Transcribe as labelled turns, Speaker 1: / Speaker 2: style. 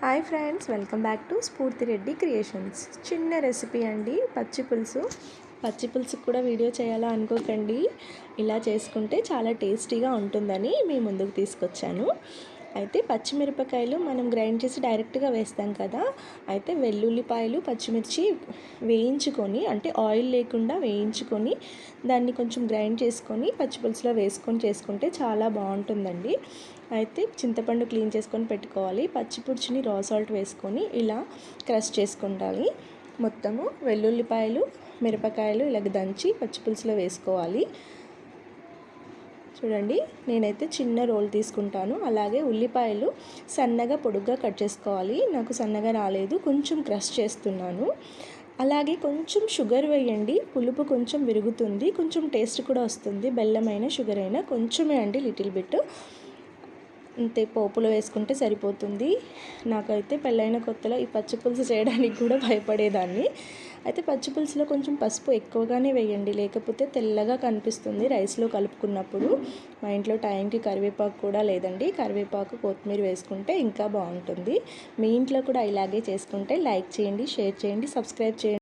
Speaker 1: Hi friends, welcome back to స్ఫూర్తి Reddy creations. చిన్న recipe అండి, పచ్చి పులుసు కూడా వీడియో చేయాలా అనుకోకండి. ఇలా చేసుకుంటే చాలా టేస్టీగా ఉంటుందని మీ ముందుకు తీసుకొచ్చాను. అయితే పచ్చిమిరపకాయలు మనం గ్రైండ్ చేసి డైరెక్ట్గా వేస్తాం కదా. అయితే వెల్లుల్లిపాయలు, పచ్చిమిర్చి వేయించుకొని, అంటే ఆయిల్ లేకుండా వేయించుకొని దాన్ని కొంచెం గ్రైండ్ చేసుకొని పచ్చి పులుసులో వేసుకొని చేసుకుంటే చాలా బాగుంటుందండి. అయితే చింతపండు క్లీన్ చేసుకొని పెట్టుకోవాలి. పచ్చిపులుసుని రా సాల్ట్ వేసుకొని ఇలా క్రష్ చేసుకుంటాలి. మొత్తము వెల్లుల్లిపాయలు, మిరపకాయలు ఇలాగ దంచి పచ్చిపులుసులో వేసుకోవాలి. చూడండి, నేనైతే చిన్న రోల్ తీసుకుంటాను. అలాగే ఉల్లిపాయలు సన్నగా పొడుగ్గా కట్ చేసుకోవాలి. నాకు సన్నగా రాలేదు, కొంచెం క్రష్ చేస్తున్నాను. అలాగే కొంచెం షుగర్ వేయండి, పులుపు కొంచెం విరుగుతుంది, కొంచెం టేస్ట్ కూడా వస్తుంది. బెల్లమైన షుగర్ అయినా కొంచెమే అండి, లిటిల్ బిట్ అంతే. పోపులో వేసుకుంటే సరిపోతుంది. నాకైతే పెళ్ళైన కొత్తలో ఈ పచ్చి పులుసు చేయడానికి కూడా భయపడేదాన్ని. అయితే పచ్చి పులుసులో కొంచెం పసుపు ఎక్కువగానే వేయండి, లేకపోతే తెల్లగా కనిపిస్తుంది రైస్లో కలుపుకున్నప్పుడు. మా ఇంట్లో టైంకి కరివేపాకు కూడా లేదండి. కరివేపాకు, కొత్తిమీర వేసుకుంటే ఇంకా బాగుంటుంది. మీ ఇంట్లో కూడా ఇలాగే చేసుకుంటే లైక్ చేయండి, షేర్ చేయండి, సబ్స్క్రైబ్ చేయండి.